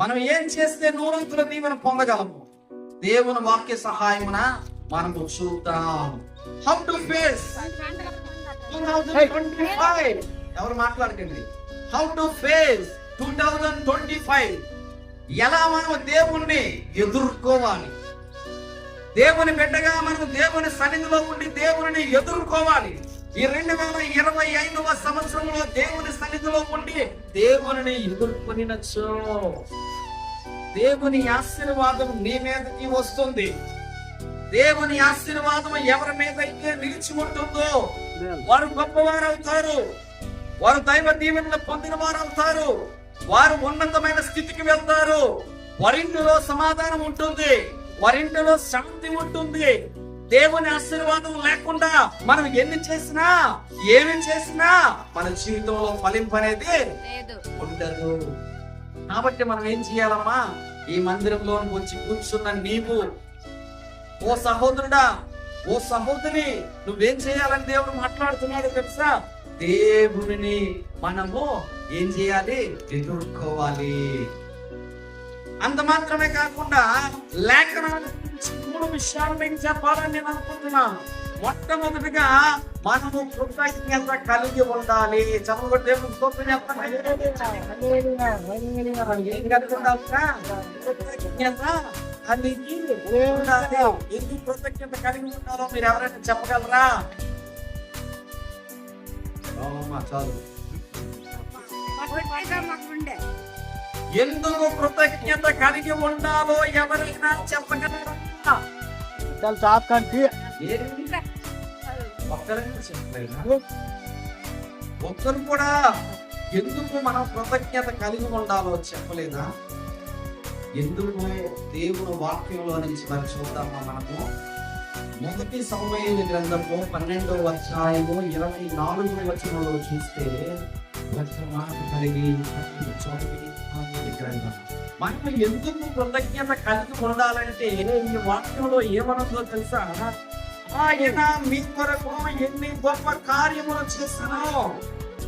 మనం ఏం చేస్తే నూరంతుల దీవెన పొందగలము? దేవుని వాక్య సహాయమున మనము చూద్దాం. How to face 2025. ఎవరు మాట్లాడకండి. How to face 2025. ఎలా మనం దేవుణ్ణి ఎదుర్కోవాలి? దేవుని బిడ్డగా మనం దేవుని సన్నిధిలో ఉండి దేవుని ఎదుర్కోవాలి. ఈ 2025వ సంవత్సరంలో దేవుని సన్నిధిలో ఉండి దేవుని ఎదుర్కొనినచో దేవుని ఆశీర్వాదం నీ మీదకి వస్తుంది. దేవుని ఆశీర్వాదం ఎవరి మీద అయితే నిలిచి ఉంటుందో వారు గొప్పవారు అవుతారు. వారు దైవ దీవెనలు పొందిన వారు అవుతారు. వారు ఉన్నతమైన స్థితికి వెళ్తారు. వారింటిలో సమాధానం ఉంటుంది. వారింటిలో శాంతి ఉంటుంది. దేవుని ఆశీర్వాదం లేకుండా మనం ఎన్ని చేసినా ఏమి చేసినా మన జీవితంలో ఫలింపు అనేది ఉండదు. కాబట్టి మనం ఏం చేయాలమ్మా? ఈ మందిరంలో వచ్చి కూర్చున్న నీవు, ఓ సహోదరుడా, ఓ సహోదరి, నువ్వేం చేయాలని దేవుడు మాట్లాడుతున్నాడు తెలుసా? దేవుని మనము ఏం చేయాలి? ఎదుర్కోవాలి. అంత మాత్రమే కాకుండా లేఖనాల గురించి 3 విషయాలు నేను చెప్పాలని నేను అనుకుంటున్నాను. మొట్టమొదటిగా మనము కృతజ్ఞత కలిగి ఉండాలి. చదవబడి దేవుని స్తోత్రం చెప్పండి. ఏం కలిగి ఉండాలిరా? కృతజ్ఞత కలిగి ఉండాలి. ఎందుకు కృతజ్ఞత కలిగి ఉండాలో మీరు ఎవరైనా చెప్పగలరా? చాలు. ఎందుకు కృతజ్ఞత కలిగి ఉండాలో ఎవరైనా చెప్పగలరా? ఒక్కరు కూడా ఎందుకు మనం కృతజ్ఞత కలిగి ఉండాలో చెప్పలేదా? ఎందుకు? దేవుని వాక్యంలో నుంచి మరి చూద్దామా మనము. మొదటి సమూయేలు గ్రంథము 12వ అధ్యాయము 24వ వచనంలో చూస్తే మనం ఎందుకు కృతజ్ఞత కలిగి ఉండాలంటే ఈ వాక్యంలో ఏమనుందో తెలుసా? ఆయన మీ కొరకు ఎన్ని గొప్ప కార్యములు చేస్తున్నారో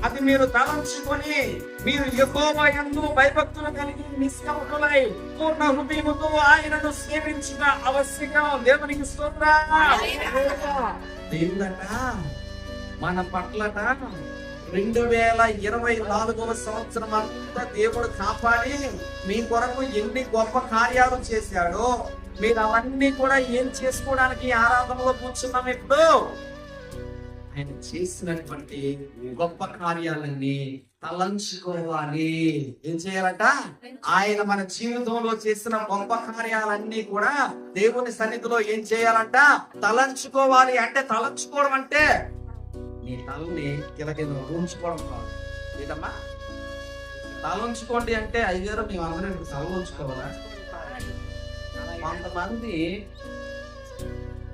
అది మీరు తలంచుకొని మీరు యెహోవా యందు భయభక్తులు కలిగి నిష్కపటులై పూర్ణ హృదయముతో ఆయనను సేవించిన అవశ్యకం. దేవునికి స్తోత్రం. దేవుడట మన పట్లట 2024వ సంవత్సరం అంతా దేవుడు కాపాడి మీ కొరకు ఎన్ని గొప్ప కార్యాలు చేశాడో మీరు అవన్నీ కూడా ఏం చేసుకోవడానికి ఆరాధనలో కూర్చున్నాం. ఇప్పుడు ఆయన చేసినటువంటి గొప్ప కార్యాలన్నీ తలంచుకోవాలి. ఏం చేయాలంట? ఆయన మన జీవితంలో చేసిన గొప్ప కార్యాలన్నీ కూడా దేవుని సన్నిధిలో ఏం చేయాలంట? తలంచుకోవాలి. అంటే తలంచుకోవడం అంటే నీ తలని కిలకింద ఉంచుకోవడం కాదు. ఏంటమ్మా తలంచుకోండి అంటే? అయ్యారు మేము అందరం తల ఉంచుకోవాలా? కొంతమంది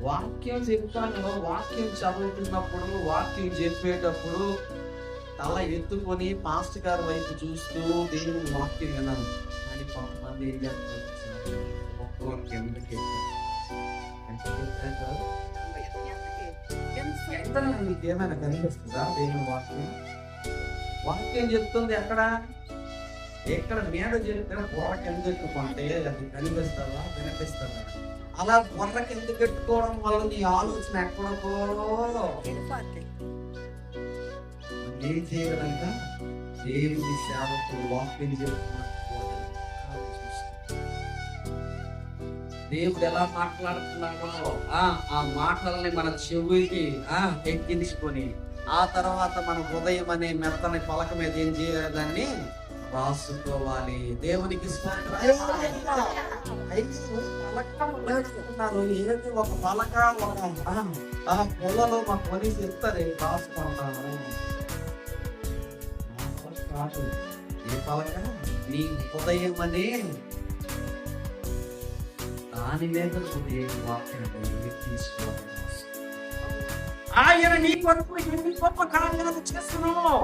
వాక్యం చెప్తాను, వాక్యం చదువుతున్నప్పుడు, వాక్యం చెప్పేటప్పుడు తల ఎత్తుకొని పాస్టర్ గారి వైపు చూస్తూ దేవుని వాక్యం విన్నాను. కానీ కొంతమంది ఏం చేస్తారు? మీకేమైనా కనిపిస్తుందా? దేవుని వాక్యం వాక్యం చెప్తుంది ఎక్కడ మీద చెప్తే బొర్రకి ఎందుకు ఎత్తుకుంటే అది కనిపిస్తుందా? వినిపిస్తుందా? అలా బొర్రకి ఎందుకు ఎట్టుకోవడం వల్ల నీ ఆలోచన ఎక్కడో ఏం చేయగలంట? దేవుని సేవకు వాక్యం చెప్తున్నా దేవుడు ఎలా మాట్లాడుతున్నాడో ఆ మాటలని మన చెవికి ఎక్కించుకొని ఆ తర్వాత మన హృదయం అనే మెత్తని పలక మీద ఏం చేయాలని రాసుకోవాలి. దేవునికి ఏది ఒక పలక పొలలో మా కొని చెప్తారు రాసుకుంటాను. ఏ పలక? నీ హృదయం అనే దాని మీద వాక్యం తీసుకోవాలి. ఆయన నీ కొరకు ఎన్ని గొప్ప కార్యాలు చేస్తున్నావు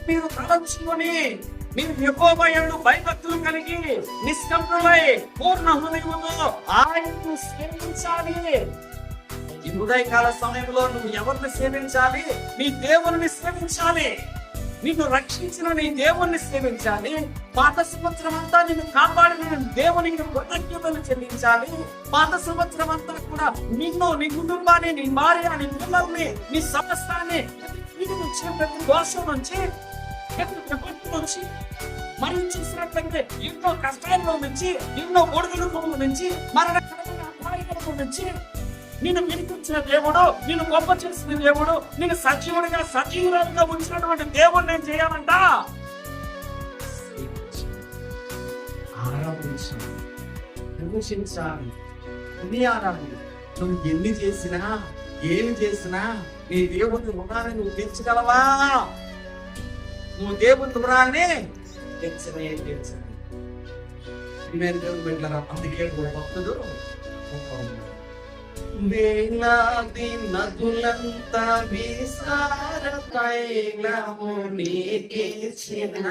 మీరు తలంచుకొని మీరు యెహోవా యందు భయభక్తులు కలిగి నిష్కపటులై పూర్ణ హృదయముతో ఆయనను సేవించాలి. ఈ ఉదయకాల సమయంలో నువ్వు ఎవరిని సేవించాలి? నీ దేవుని సేవించాలి. నిన్ను రక్షించిన నీ దేవుణ్ణి సేవించాలి. పాత సంవత్సరం అంతా నిన్ను కాపాడిన దేవునికి కృతజ్ఞతలు చెల్లించాలి. పాత సంవత్సరం అంతా కూడా నిన్ను, నీ కుటుంబాన్ని, నీ భార్య, నీ పిల్లల్ని, నీ సమస్తాన్ని ప్రతి దోషం నుంచి, ప్రతి విపత్తు నుంచి, మనం చూసినట్లయితే ఎన్నో కష్టాల్లో నుంచి, ఎన్నో ఒడుగుల నుంచి, మరణ అపాయాల నుంచి నిన్ను వినిపించిన దేవుడు, నిన్ను గొప్ప చేసిన దేవుడు, నిన్ను సజీవుడిగా సజీవురాలుగా ఉంచినటువంటి దేవుడు నేను చేయాలంట. ఆరాధించాలి, దూషించాలి, నువ్వు ఎన్ని చేసినా ఏమి చేసినా నీ దేవుని రుణాన్ని నువ్వు తీర్చగలవా? నువ్వు దేవుని రుణాన్ని తీర్చనే తీర్చని. అందుకే భక్తుడు వేలాది నదులంతా విసార తైలము నీకేసిన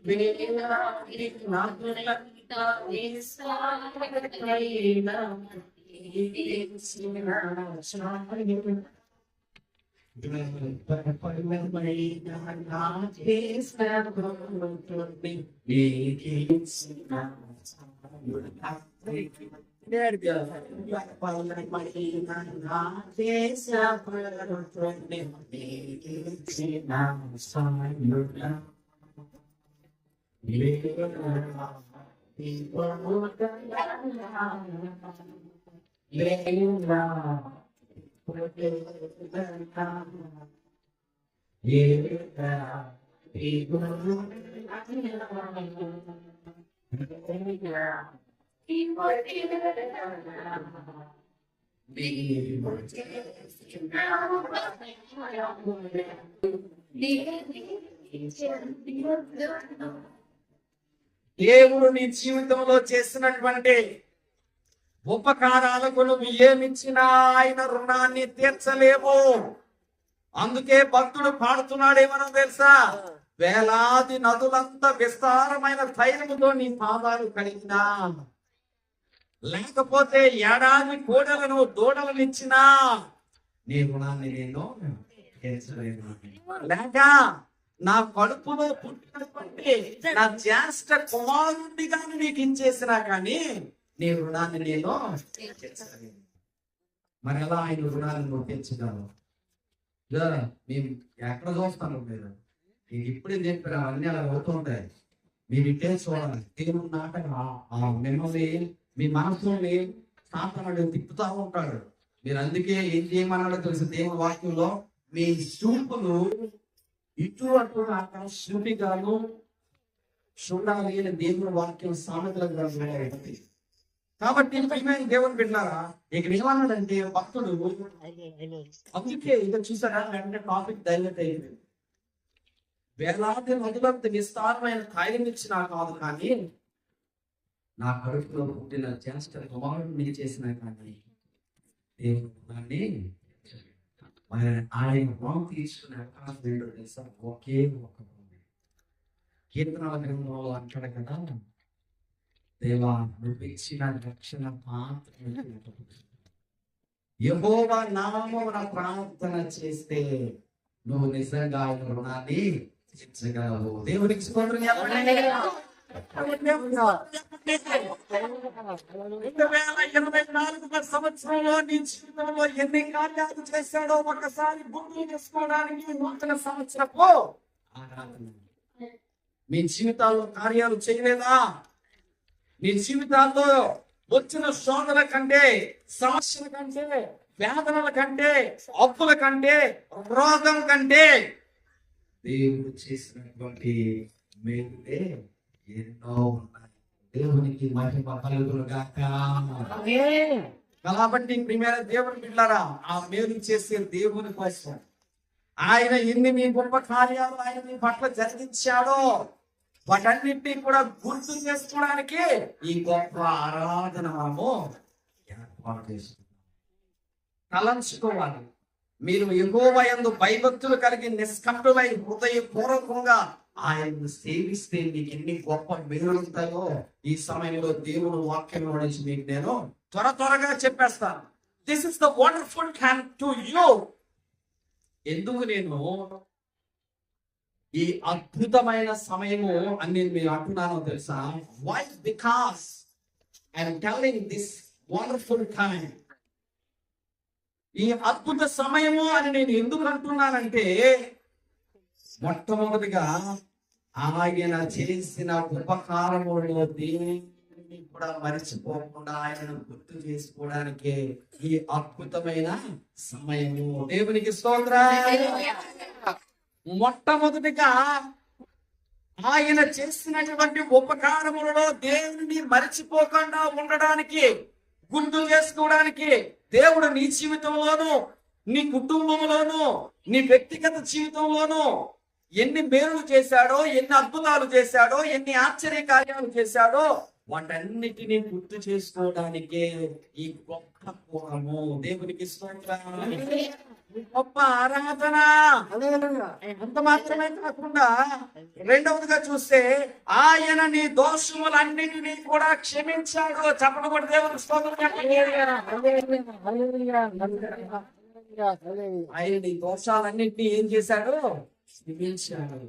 వేలాది నదులంతా విసార తైలము నీకేసిన దేవుడు నీ జీవితంలో చేసినటువంటి ఉపకారాలకు నువ్వు ఏమిచ్చినా ఆయన రుణాన్ని తీర్చలేవు. అందుకే భక్తుడు పాడుతున్నాడేమో తెలుసా? వేలాది నదులంతా విస్తారమైన తైలముతో నీ పాదాలు కడిగినా, లేకపోతే ఏడాది కోడలను దూడలనిచ్చినా నీ రుణాన్ని నేను తీర్చలేను. లేక నా కడుపులో పుట్టినటువంటి నా జ్యేష్ఠ కుమారుడిగా నీకు ఇచ్చేసినా కానీ నీ రుణాన్ని నేను తీర్చలేను. మరి ఎలా ఆయన రుణాన్ని నువ్వు తీర్చగలవు? మేము ఎక్కడ చూస్తాను మీరు ఇప్పుడే చెప్పారు, అవన్నీ అలా అవుతుంటాయి. మీరు ఇట్టే చూడాలి. దేవుడు నాటకం మిమ్మల్ని, మీ మనసుని సాతానుడు తిప్పుతా ఉంటాడు. మీరు అందుకే ఏం చేయమన్నాడో తెలుసు దేవుని వాక్యంలో, మీ చూపులు ఇటు అటు శృతిగాను చూడాలి అని దేవుని వాక్యం సామెతలకు. కాబట్టి దేవుని బిడ్డలారా, ఇక్కడ ఏమన్నాడంటే భక్తుడు, అందుకే ఇక చూసారా వెంటనే టాపిక్ డైవర్ట్ అయింది. వేలాది నదులంత విస్తారమైన తైలం ఇచ్చినా కాదు, కానీ నా కడుపులో పుట్టిన జ్యేష్ఠ కుమారుడిని చేసినా కానీ దేవుని ఆయన రుణం తీసుకునే అవకాశం ఏంటో తెలుసా? ఒకే ఒక కీర్తనల గ్రంథంలో అంటాడు కదా, దేవా నువ్వు ఇచ్చిన రక్షణ పాత్ర యెహోవా నామమున ప్రార్థన చేస్తే నువ్వు నిజంగా ఆయన రుణాన్ని తీర్చగలవు. దేవునికి స్తోత్రం. 2024 సంవత్సరంలో నీ జీవితంలో ఎన్ని కార్యాలు చేశాడో ఒకసారి గుర్తు చేసుకోవడానికి నూతన సంవత్సరపు ఆరాధన. మీ జీవితాల్లో కార్యాలు చేయలేదా? నీ జీవితాల్లో వచ్చిన శోధన కంటే, సమస్యల కంటే, వేదనల కంటే, అప్పుల కంటే, రోగం కంటే దేవుడు చేసినటువంటి మేలులే ఎన్నో ఉన్నాయి. దేవునికి మహిమ కలుగును గాక. కాబట్టి ప్రియమైన దేవుని బిడ్డలారా, ఆ మేలు చేసే దేవుని కోసం ఆయన ఎన్ని మీ గొప్ప కార్యాలు ఆయన మీ పట్ల జరిగించాడో వాటన్నింటినీ కూడా గుర్తు చేసుకోవడానికి ఈ గొప్ప ఆరాధన మనము ఏర్పాటు చేసుకున్నాం. తలంచుకోవాలి. మీరు యెహోవా యందు భయభక్తులు కలిగి నిష్కపటులై హృదయపూర్వకంగా ఆయన్ని సేవిస్తే మీకు ఎన్ని గొప్ప మేలులు ఉంటాయో ఈ సమయంలో దేవుడు వాక్యం నుంచి మీకు నేను త్వరగా చెప్పేస్తాను. This is the wonderful hand to you. ఎందుకు నేను ఈ అద్భుతమైన సమయము అని నేను మీరు అంటున్నానో తెలుసా? Why? Because I'm telling this wonderful time. ఈ అద్భుత సమయము అని నేను ఎందుకు అంటున్నానంటే, మొట్టమొదటిగా ఆయన చేసిన ఉపకారములో దేన్ని కూడా మరిచిపోకుండా ఆయనను గుర్తు చేసుకోవడానికి ఈ అద్భుతమైన సమయము. దేవునికి స్తోత్రం. మొట్టమొదటిగా ఆయన చేసినటువంటి ఉపకారములలో దేవుని మరిచిపోకుండా ఉండడానికి, గుర్తు చేసుకోవడానికి దేవుడు నీ జీవితంలోను, నీ కుటుంబంలోను, నీ వ్యక్తిగత జీవితంలోను ఎన్ని మేలు చేశాడో, ఎన్ని అద్భుతాలు చేశాడో, ఎన్ని ఆశ్చర్య కార్యాలు చేశాడో వాటన్నిటినీ గుర్తు చేసుకోవడానికే ఈ గొప్ప పూర్వము. దేవునికి స్తోత్రం. గొప్ప ఆరాధన. అంత మాత్రమే కాకుండా రెండవదిగా చూస్తే ఆయన నీ దోషములన్నిటినీ కూడా క్షమించాడు. చెప్పడం కూడా దేవునికి స్తోత్రం. ఆయన నీ దోషాలన్నింటినీ ఏం చేశాడు? క్షమించాడు.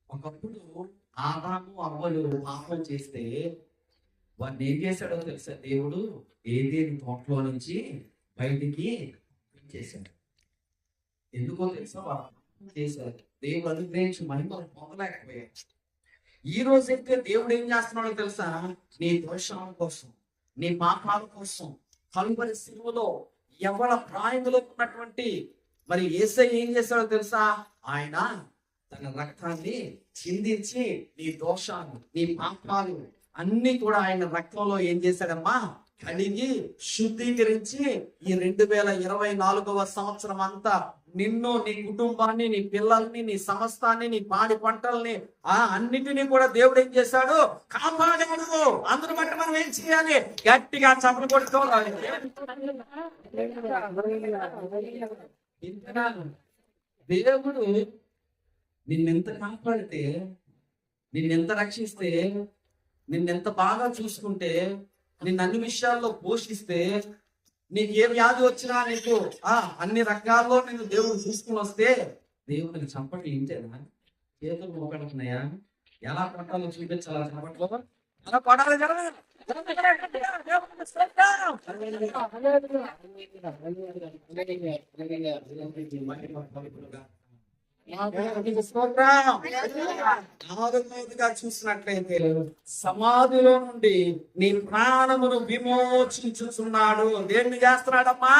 ఒకప్పుడు ఆదాము అవ్వలు పాపం చేస్తే వాడిని ఏం చేశాడో తెలుసా? దేవుడు ఏదేని తోటలో నుంచి బయటికి చేశాడు. ఎందుకో తెలుసా? వాడు చేశాడు. దేవుడు అనుగ్రహించి మహిమ పొందలేకపోయాడు. ఈ రోజైతే దేవుడు ఏం చేస్తున్నాడో తెలుసా? నీ దోషాల కోసం, నీ పాపాల కోసం కలువరి శిలువలో యవ్వన ప్రాయంలో ఉన్నటువంటి మరి యేసయ్య ఏం చేశాడో తెలుసా? ఆయన తన రక్తాన్ని చిందించి నీ దోషాలు, నీ పాపాలు అన్ని కూడా ఆయన రక్తంలో ఏం చేశాడమ్మా? కడిగి శుద్ధీకరించి ఈ 2024వ సంవత్సరం అంతా నిన్ను, నీ కుటుంబాన్ని, నీ పిల్లల్ని, నీ సమస్తాన్ని, నీ పాడి పంటల్ని అన్నిటినీ కూడా దేవుడు ఏం చేశాడు? కాపాడాడు. అందరూ బట్టి మనం ఏం చేయాలి? గట్టిగా చప్పలు కొట్టుకోవాలి. దేవుడు నిన్నెంత కాపాడితే, నిన్నెంత రక్షిస్తే, నిన్నెంత బాగా చూసుకుంటే, నిన్ను అన్ని విషయాల్లో పోషిస్తే, నీకు ఏ వ్యాధి వచ్చినా నీకు అన్ని రకాల్లో నేను దేవుడు చూసుకుని వస్తే దేవుడికి చప్పట్లు ఇంతేనా? చేతులు మోకడుతున్నాయా? ఎలా కొట్టాలో చూపించాలా? చప్పట్లో ఎలా కొట్టాలి? చూసినట్లయితే సమాధిలో నుండి నీ ప్రాణమును విమోచించుచున్నాడు. దేన్ని చేస్తున్నాడమ్మా?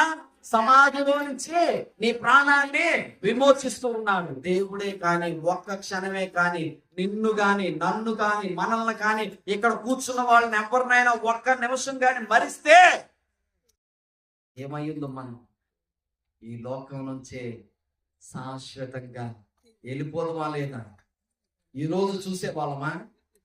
సమాధిలో నుంచి నీ ప్రాణాన్ని విమోచిస్తూ ఉన్నాడు. దేవుడే కాని, ఒక్క క్షణమే కాని నిన్ను గాని, నన్ను కాని, మనల్ని కాని, ఇక్కడ కూర్చున్న వాళ్ళని ఎవరినైనా ఒక్క నిమిషం కాని మరిస్తే ఏమయ్యిందో? మనం ఈ లోకం నుంచే శాశ్వతంగా వెళ్ళిపోదామా లేదా? ఈ రోజు చూసే వాళ్ళమా?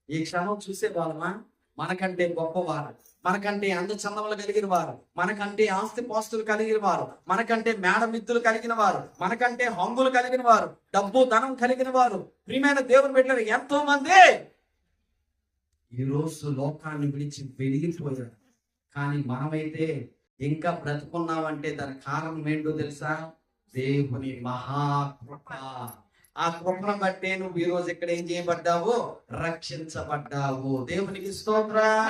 ఈ క్షణం చూసే వాళ్ళమా? మనకంటే గొప్పవారు, మనకంటే అందచందములు కలిగిన వారు, మనకంటే ఆస్తి పాస్తులు కలిగిన వారు, మనకంటే మేడమిత్తులు కలిగిన వారు, మనకంటే హంగులు కలిగిన వారు, డబ్బు ధనం కలిగిన వారు, ప్రియమైన దేవుని బిడ్డలు ఎంతో మంది ఈ రోజు లోకాన్ని విడిచి వెళ్ళిపోయారు. కానీ మనమైతే ఇంకా బ్రతుకున్నామంటే దానికి కారణం ఏంటో తెలుసా? దేవుని మహాకృప. ఆ కృపను బట్టే నువ్వు ఈ రోజు ఇక్కడ ఏం చేయబడ్డావు? రక్షించబడ్డావు. దేవునికి స్తోత్రం.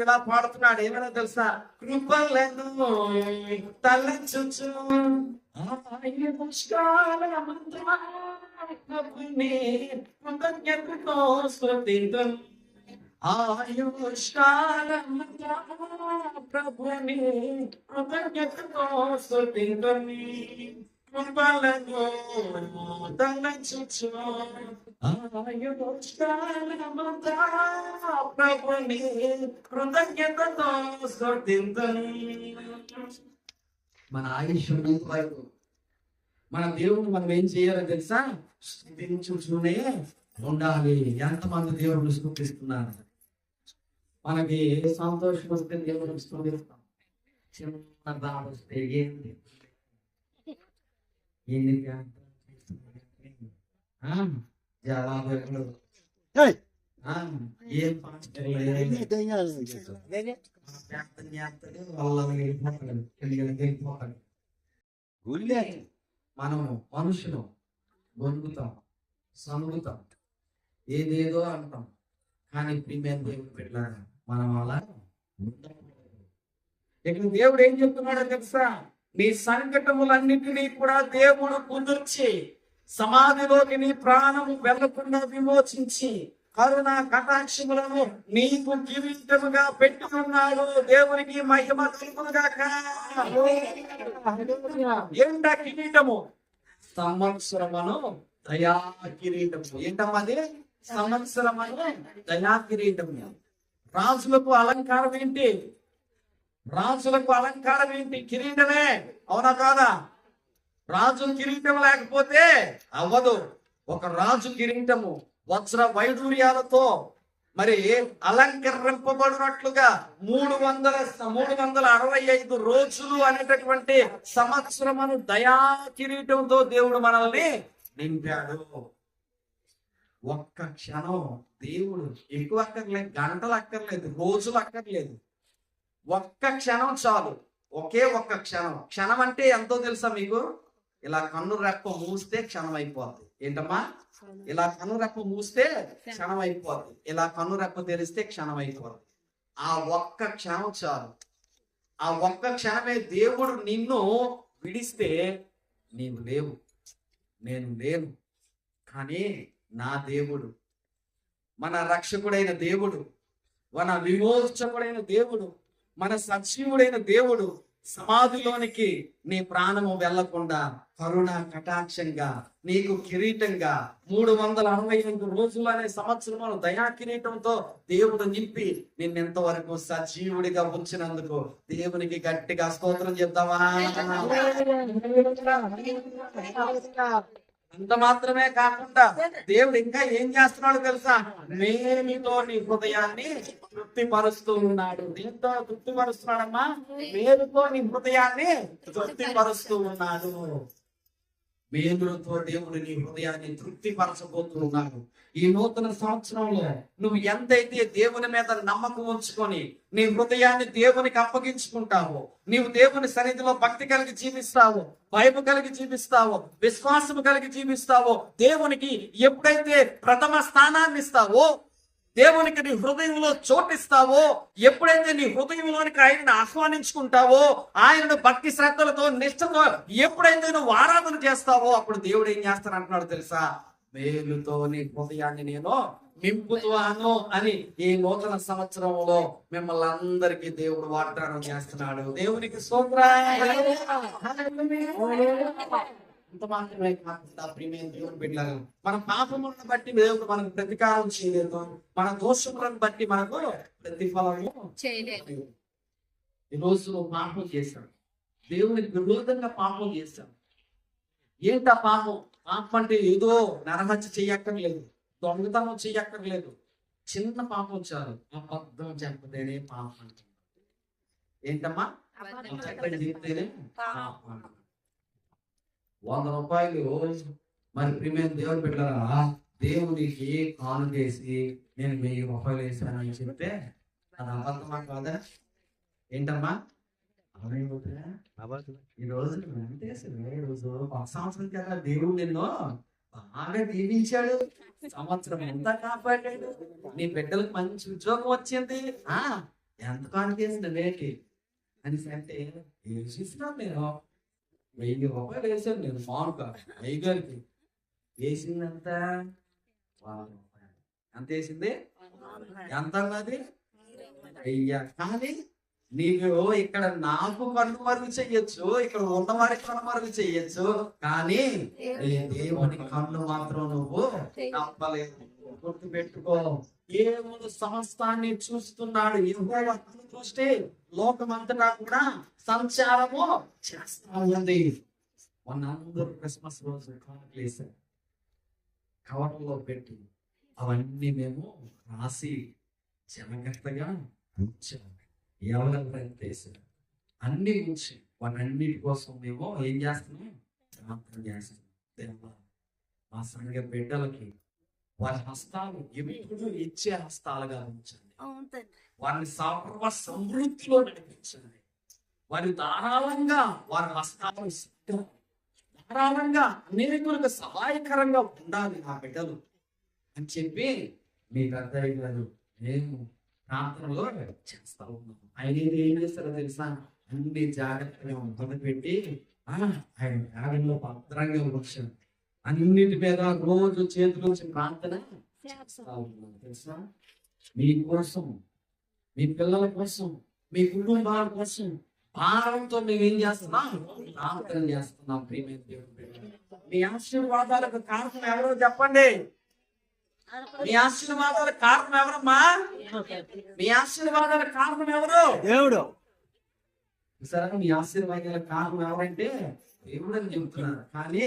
ఇలా పాడుతున్నాడు. ఏమైనా తెలుసా? కృపలను తలచుచు కృతజ్ఞతతో స్తుతింతును. ఆయుష్కాలమంతా ప్రభుని కృతజ్ఞతతో స్తుతింతును. కృపలను తలచుచు ఆయుష్కాలమంతా ప్రభుని కృతజ్ఞతతో స్తుతింతును. మన ఆయుష్ వరకు మన దేవుడు మనం ఏం చేయాలో తెలుసా? స్తుతించుతూనే ఉండాలి. ఎంతమంది దేవుడు స్తుతిస్తున్నారు? మనకి సంతోషం వస్తే దేవుడు స్తుతిస్తాం. చిన్న బాధ వస్తే ఏంది జవాబు ఏం పాస్టర్ వెళ్ళిపోతాడు. గుళ్ళే మనము మనుషులు గొంగుతాం, సనుగుతాం, ఏదేదో అంటాం. కానీ ప్రియమైన దేవుడు పెట్టాడు మనం అలా ఇక్కడ దేవుడు ఏం చెప్తున్నాడో తెలుసా? నీ సంకటములన్నిటినీ కూడా దేవుడు కుదుర్చి సమాధిలోకి నీ ప్రాణము వెళ్లకుండా విమోచించి కరుణ కటాక్షములను నీకు కిరీటముగా పెట్టుకున్నాడు. దేవునికి మహిమ కలుగునుగాక. ఏంటా కిరీటము? సంవత్సరమును దయా కిరీటము. ఏంటమ్మది? సంవత్సరమును దయా కిరీటము. రాజులకు అలంకారం ఏంటి? రాజులకు అలంకారం ఏంటి? కిరీటమే. అవునా కాదా? రాజు కిరీటం లేకపోతే అవ్వదు. ఒక రాజు కిరీటము వజ్ర వైడూర్యాలతో మరి అలంకరింపబడినట్లుగా 365 రోజులు అనేటటువంటి సంవత్సరమును దయా కిరీటంతో దేవుడు మనల్ని నింపాడు. ఒక్క క్షణం దేవుడు ఎక్కువ అక్కర్లేదు, గంటలు అక్కర్లేదు, రోజులు అక్కర్లేదు, ఒక్క క్షణం చాలు. ఒకే ఒక్క క్షణం. క్షణం అంటే ఎంతో తెలుసా మీకు? ఇలా కన్ను రెప్ప మూస్తే క్షణం అయిపోద్ది. ఏంటమ్మా? ఇలా కన్ను రెప్ప మూస్తే క్షణం అయిపోద్ది. ఇలా కన్ను రెప్ప తెరిస్తే క్షణం అయిపోద్ది. ఆ ఒక్క క్షణం చాలు. ఆ ఒక్క క్షణమే దేవుడు నిన్ను విడిస్తే నీవు లేవు, నేను లేను. కానీ నా దేవుడు, మన రక్షకుడైన దేవుడు, మన విమోచకుడైన దేవుడు, మన సజీవుడైన దేవుడు సమాధిలోనికి నీ ప్రాణము వెళ్లకుండా కరుణ కటాక్షంగా నీకు కిరీటంగా 365 రోజులు అనే సంవత్సరమును దయా కిరీటంతో దేవుడు నింపి నిన్నెంతవరకు సజీవుడిగా ఉంచినందుకు దేవునికి గట్టిగా స్తోత్రం చెప్తావా? అంత మాత్రమే కాకుండా దేవుడు ఇంకా ఏం చేస్తున్నాడు తెలుసా? మేలుతో నీ హృదయాన్ని తృప్తిపరుస్తూ ఉన్నాడు. దీంతో తృప్తిపరుస్తున్నాడమ్మా? మేలుతో నీ హృదయాన్ని తృప్తిపరుస్తూ ఉన్నాడు. మేలుతో దేవుడు నీ హృదయాన్ని తృప్తిపరచబోతూ ఉన్నాడు. ఈ నూతన సంవత్సరంలో నువ్వు ఎంతైతే దేవుని మీద నమ్మకం ఉంచుకొని నీ హృదయాన్ని దేవునికి అప్పగించుకుంటావో, నీవు దేవుని సన్నిధిలో భక్తి కలిగి జీవిస్తావో, భయము కలిగి జీవిస్తావో, విశ్వాసము కలిగి జీవిస్తావో, దేవునికి ఎప్పుడైతే ప్రథమ స్థానాన్ని ఇస్తావో, దేవునికి నీ హృదయంలో చోటిస్తావో, ఎప్పుడైతే నీ హృదయంలోనికి ఆయనను ఆహ్వానించుకుంటావో, ఆయనను భక్తి శ్రద్ధలతో నిష్ఠతో ఎప్పుడైతే నువ్వు ఆరాధన చేస్తావో, అప్పుడు దేవుడు ఏం చేస్తాను అంటున్నాడు తెలుసా? మేలుతో నీ హృదయాన్ని నేను నింపుతాను అని ఈ నూతన సంవత్సరంలో మిమ్మల్ని అందరికీ దేవుడు వాగ్దానం చేస్తున్నాడు. దేవునికి అంత మాత్రమే కాకుండా ప్రియమైన దేవుని బిడ్డలు, మన పాపములను బట్టి దేవుడు మనకు ప్రతికారం చేయలేదు, మన దోషములను బట్టి మనకు ప్రతిఫలము చేయలేదు. ఈరోజు నువ్వు పాపం చేశావు, దేవునికి విరోధంగా పాపం చేశావు. ఏంటా పాపం? పాపం అంటే ఏదో నరహత్య చెయ్యక్కర్లేదు, దొంగతనం చెయ్యక్కర్లేదు, చిన్న పాపం చాలు. అబద్ధం చెప్పదేనే పాపం. ఏంటమ్మా? చెప్తేనే పాపం. 100 రూపాయలు మరి ప్రియమైన దేవుని బిడ్డలారా, దేవునికి కాను చేసి నేను 1000 రూపాయలు వేసానని చెప్తే అది అబద్ధమా కాదా? ఏంటమ్మా? ఈ రోజు సంవత్సరం కదా దేవుడు నిన్ను బాగా దీవించాడు, సంవత్సరం ఎంత కాపాడాడు, నీ బిడ్డలకు మంచి ఉద్యోగం వచ్చింది, ఎంత కాను చేసింది వేటి అని అంటే వేసిస్తున్నాను. నేను 1000 రూపాయలు వేసాను. నేను మామూలుగా అయ్యగారికి వేసిందంత 100 రూపాయలు. ఎంత వేసింది? ఎంత అన్నది? అయ్యా. కానీ నీకు ఇక్కడ నాకు కన్ను మరుగు చెయ్యొచ్చు, ఇక్కడ ఉన్నవారికి కన్ను మరుగు చెయ్యొచ్చు, కానీ దేవుని కన్ను మాత్రం నువ్వు తప్పలేదు. గుర్తు పెట్టుకో, దేవుడు సమస్తాన్ని చూస్తున్నాడు. యెహోవా కన్ను చూస్తే లోకమంతటా కూడా సంచారము చేస్తా ఉంది. మనందరూ క్రిస్మస్ రోజు కానుకలు వేసారు, కవర్లో పెట్టి అవన్నీ మేము రాసి జాగ్రత్తగా ఉంచాము. ఎవరెవరైతే అన్ని ఉంచి వాటన్నిటి కోసం మేము ఏం చేస్తున్నాం? ప్రార్థన చేస్తున్నాం. మా సంఘ బిడ్డలకి వారి హస్తాలు ఎప్పుడు ఇచ్చే హస్తాలుగా ఉంచండి. వారిని సర్వ సమృద్ధిలో నడిపించండి. వారి ధారాళంగా వారి హస్తాలు ధారాళంగా అనేకులకు సహాయకరంగా ఉండాలి నా బిడ్డలు అని చెప్పి మీ పెద్దయ్య గారు మేము ప్రాంతంలో చేస్తా ఉన్నాం. ఆయన ఏం చేస్తారో తెలుసా, అన్ని జాగ్రత్తగా మొదలుపెట్టి ఆయన యాగంలో భద్రంగా వచ్చాను. అన్నిటి మీద రోజు చేతులు వచ్చి ప్రార్థన చేస్తా ఉన్నాం తెలుసా. మీకోసం, మీ పిల్లల కోసం, మీ కుటుంబాల కోసం భారంతో మేము ఏం చేస్తున్నాం, ప్రార్థన చేస్తున్నాం. ప్రియమైన దేవుడు, మీ ఆశీర్వాదాలకు కారణం ఎవరో చెప్పండి. మీ ఆశీర్వాదాలకు కారణం ఎవరమ్మా? మీ ఆశీర్వాదాలకు కారణం ఎవరు? దేవుడు. సరే, మీ ఆశీర్వాదాలకు కారణం ఎవరంటే దేవుడు అని చెబుతున్నారు. కానీ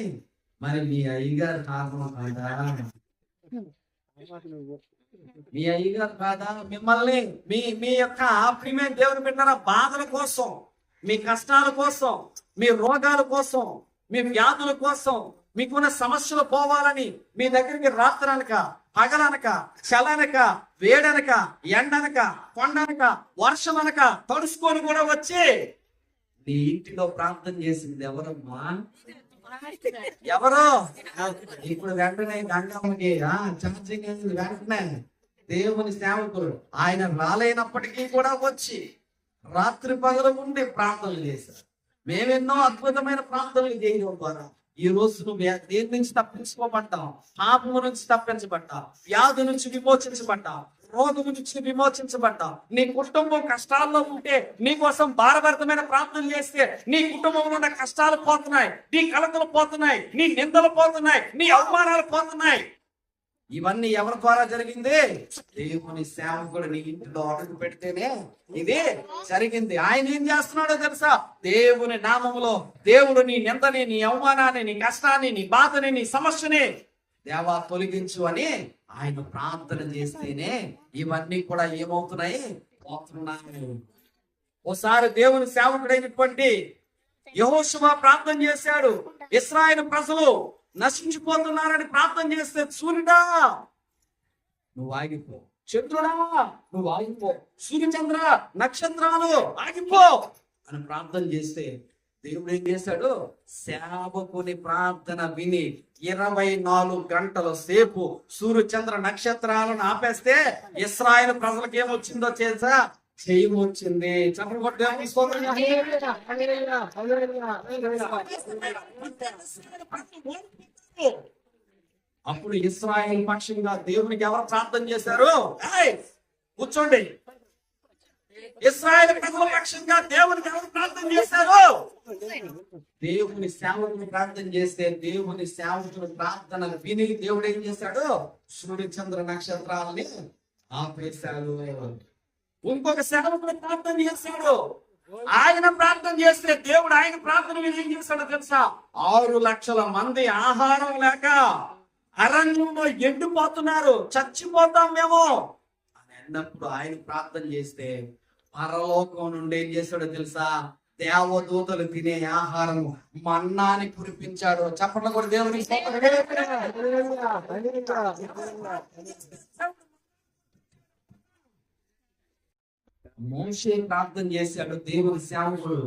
మరి మీ అయ్యగారు కారణం కాదా? మీ అయ్యగారు కాదా? మిమ్మల్ని మీ యొక్క ప్రియమైన దేవుని బిడ్డల బాధల కోసం, మీ కష్టాల కోసం, మీ రోగాల కోసం, మీ వ్యాధుల కోసం, మీకున్న సమస్యలు పోవాలని మీ దగ్గరికి రాత్రనక, పగలనక, చలనక, వేడనక, ఎండనక, కొండనక, వర్షమనక తడుచుకొని కూడా వచ్చి నీ ఇంటిలో ప్రార్థన చేసింది ఎవరమ్మా? ఎవరు? ఇప్పుడు వెంటనే గంగమ్మకి ఛార్జింగ్ వెంటనే దేవుని సేవకులు ఆయన రాలేనప్పటికీ కూడా వచ్చి రాత్రి పగలు ఉండి ప్రార్థనలు చేశారు. మేమెన్నో అద్భుతమైన ప్రార్థనలు చేయడం ద్వారా ఈ రోజు నువ్వు దేని నుంచి తప్పించుకోబడ్డావు, పాపము నుంచి తప్పించబడ్డావు, వ్యాధి నుంచి విమోచించబడ్డావు, రోగం నుంచి విమోచించబడ్డావు. నీ కుటుంబం కష్టాల్లో ఉంటే నీ కోసం భారభరితమైన ప్రార్థన చేస్తే నీ కుటుంబంలో ఉన్న కష్టాలు పోతున్నాయి, నీ కలతలు పోతున్నాయి, నీ నిందలు పోతున్నాయి, నీ అవమానాలు పోతున్నాయి. ఇవన్నీ ఎవరి ద్వారా జరిగింది? దేవుని సేవకుడు నీ ఇంటిలో అడుగు పెడితేనే ఇది జరిగింది. ఆయన ఏం చేస్తున్నాడో తెలుసా? దేవుని నామములో దేవుడు నీ నిందని, నీ అవమానాన్ని, నీ కష్టాన్ని, నీ బాధని, నీ సమస్యని దేవా తొలగించు అని ఆయన ప్రార్థన చేస్తేనే ఇవన్నీ కూడా ఏమవుతున్నాయి, పోతున్నాయి. ఓసారి దేవుని సేవకుడైనటువంటి యెహోషువ ప్రార్థన చేశాడు. ఇశ్రాయేలు ప్రజలు నశించిపోతున్నారని ప్రార్థన చేస్తే, సూర్యుడా నువ్వు ఆగిపో, చంద్రుడా నువ్వు ఆగిపో, సూర్యచంద్ర నక్షత్రాలు ఆగిపో అని ప్రార్థన చేస్తే దేవుడు ఏం చేశాడు? సేవకుని ప్రార్థన విని 24 గంటల సేపు సూర్యచంద్ర నక్షత్రాలను ఆపేస్తే ఇశ్రాయేలు ప్రజలకు ఏమొచ్చిందో తెలుసా? జయం వచ్చింది. అప్పుడు ఇశ్రాయేలు పక్షంగా దేవునికి ఎవరు ప్రార్థన చేశారు? కూర్చోండి. ఇశ్రాయేలు ప్రజల పక్షంగా దేవునికి ఎవరు ప్రార్థన చేశారు? దేవుని సేవకుని ప్రార్థన చేస్తే దేవుని సేవకుని ప్రార్థనలు విని దేవుడు ఏం చేశాడు? సూర్యచంద్ర నక్షత్రాలని ఆపేశాడు. ఇంకొక సేవకుడు ప్రార్థన చేశాడు. ఆయన ప్రార్థన చేస్తే దేవుడు ఆయన ప్రార్థన మీద ఏం చేశాడో తెలుసా? 6 లక్షల మంది ఆహారం లేక అరణ్యంలో ఎండిపోతున్నారు, చచ్చిపోతాం మేము అని అన్నప్పుడు ఆయన ప్రార్థన చేస్తే పరలోకం నుండి ఏం చేశాడో తెలుసా? దేవదూతలు తినే ఆహారం మన్నాని కురిపించాడు. చెప్పండి కూడా దేవుని. మోషే ప్రార్థన చేశాడు, దేవుని సేవకుడు.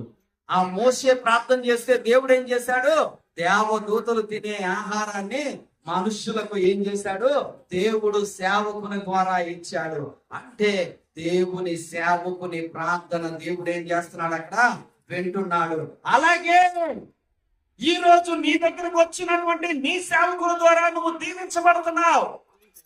ఆ మోషే ప్రార్థన చేస్తే దేవుడు ఏం చేశాడు? దేవదూతలు తినే ఆహారాన్ని మనుషులకు ఏం చేశాడు? దేవుడు సేవకుని ద్వారా ఇచ్చాడు. అంటే దేవుని సేవకుని ప్రార్థన దేవుడు ఏం చేస్తున్నాడు? అక్కడ వింటున్నాడు. అలాగే ఈ రోజు నీ దగ్గరకు వచ్చినటువంటి నీ సేవకుల ద్వారా నువ్వు దీవించబడుతున్నావు.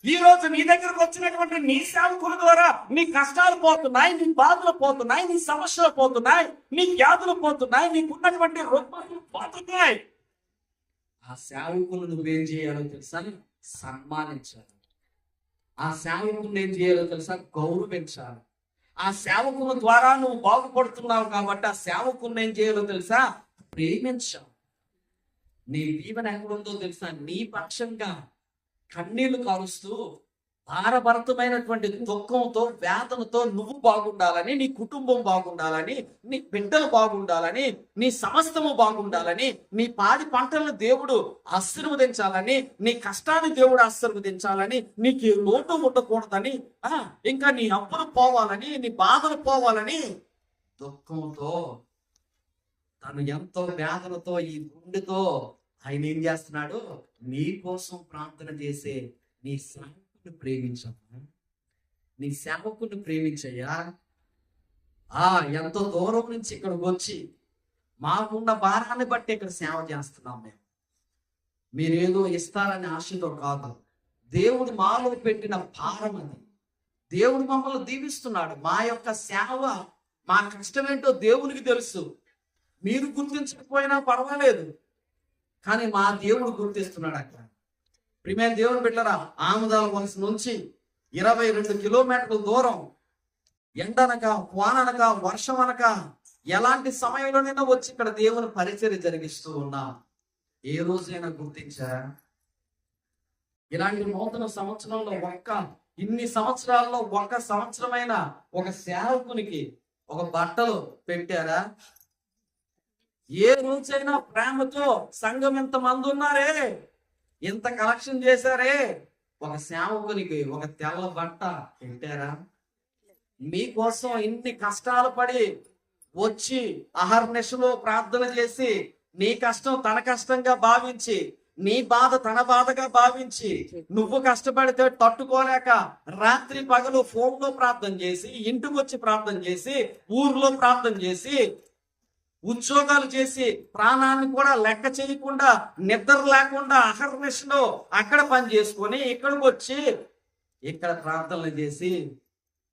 ఈ రోజు నీ దగ్గరకు వచ్చినటువంటి నీ సేవకుల ద్వారా నీ కష్టాలు పోతున్నాయి, నీ బాధలు పోతున్నాయి, నీ సమస్యలు పోతున్నాయి, నీ వ్యాధులు పోతున్నాయి, నీకున్నటువంటి రుగ్మతలు పోతున్నాయి. ఆ సేవకులు నువ్వేం చేయాలో తెలుసా? సన్మానించాలి. ఆ సేవకులు ఏం చేయాలో తెలుసా? గౌరవించాలి. ఆ సేవకుల ద్వారా నువ్వు బాగుపడుతున్నావు కాబట్టి ఆ సేవకుని ఏం చేయాలో తెలుసా? ప్రేమించాలి. నీ దీవెన ఎక్కడుందో తెలుసా? నీ పక్షంగా కన్నీళ్లు కారుస్తూ భారభరితమైనటువంటి దుఃఖంతో, వేదనతో నువ్వు బాగుండాలని, నీ కుటుంబం బాగుండాలని, నీ బిడ్డలు బాగుండాలని, నీ సమస్తము బాగుండాలని, నీ పాడి పంటలను దేవుడు ఆశీర్వదించాలని, నీ కష్టాన్ని దేవుడు ఆశీర్వదించాలని, నీకు లోటు ఉండకూడదని, ఇంకా నీ అప్పులు పోవాలని, నీ బాధలు పోవాలని దుఃఖంతో, తను ఎంతో వేదనతో, ఈ గుండెతో ఆయన ఏం చేస్తున్నాడు? నీ కోసం ప్రార్థన చేసే నీ సేవకుని ప్రేమించమ్మా, నీ సేవకుని ప్రేమించయ్యా. ఎంతో దూరం నుంచి ఇక్కడికి వచ్చి మాకున్న భారాన్ని బట్టి ఇక్కడ సేవ చేస్తున్నాం. మీరేదో ఇస్తారనే ఆశతో కాదు, దేవుడు మాలో పెట్టిన భారం అది. దేవుడు మమ్మల్ని దీవిస్తున్నాడు. మా యొక్క సేవ, మా కష్టం ఏంటో దేవునికి తెలుసు. మీరు గుర్తించకపోయినా పర్వాలేదు, కానీ మా దేవుడు గుర్తిస్తున్నాడు. అక్కడ ప్రియమైన దేవుని బిడ్డలారా, ఆముదాల వలస నుంచి 22 కిలోమీటర్ల దూరం, ఎండనక, వాననక, వర్షం అనక, ఎలాంటి సమయంలోనైనా వచ్చి ఇక్కడ దేవుని పరిచర్య జరిగిస్తూ ఉన్నా. ఏ రోజైనా గుర్తించారా? ఇలాంటి నూతన సంవత్సరంలో ఇన్ని సంవత్సరాల్లో ఒక్క సంవత్సరమైన ఒక సేవకునికి ఒక బట్టలు పెట్టారా? ఏ రోజైనా ప్రేమతో సంఘం ఎంత మంది ఉన్నారే, ఎంత కలెక్షన్ చేశారే, ఒక సేవకునికి ఒక తెల్ల బట్ట పెట్టారా? మీకోసం ఇన్ని కష్టాలు పడి వచ్చి అహర్నిశలో ప్రార్థన చేసి, నీ కష్టం తన కష్టంగా భావించి, నీ బాధ తన బాధగా భావించి, నువ్వు కష్టపడితే తట్టుకోలేక రాత్రి పగలు ఫోన్లో ప్రార్థన చేసి, ఇంటికి వచ్చి ప్రార్థన చేసి, ఊర్లో ప్రార్థన చేసి, ఉద్యోగాలు చేసి, ప్రాణాన్ని కూడా లెక్క చేయకుండా, నిద్ర లేకుండా అహర్నిశలో అక్కడ పని చేసుకొని ఇక్కడికి వచ్చి ఇక్కడ ప్రార్థనలు చేసి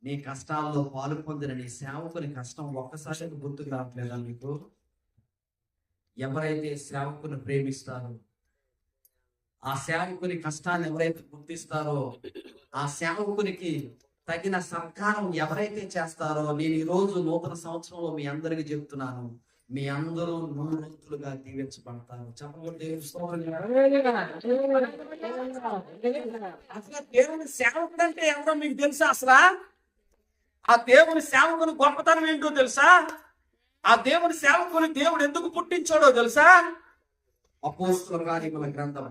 నీ కష్టాల్లో పాలు పొందిన నీ సేవకుని కష్టం ఒక్కసారి గుర్తుకు రావట్లేదా మీకు? ఎవరైతే సేవకుని ప్రేమిస్తారో, ఆ సేవకుని కష్టాన్ని ఎవరైతే గుర్తిస్తారో, ఆ సేవకునికి తగిన సత్కారం ఎవరైతే చేస్తారో, నేను ఈరోజు నూతన సంవత్సరంలో మీ అందరికీ చెప్తున్నాను, మీ అందరూ 100 రోజులుగా దీవించబడతారు. చెప్పండి. అసలు దేవుని సేవకుడు అంటే ఎవరో మీకు తెలుసా? అసలు ఆ దేవుని సేవకుని గొప్పతనం ఏంటో తెలుసా? ఆ దేవుని సేవకుని దేవుడు ఎందుకు పుట్టించాడో తెలుసా? అపోస్తుల కార్యముల గ్రంథం,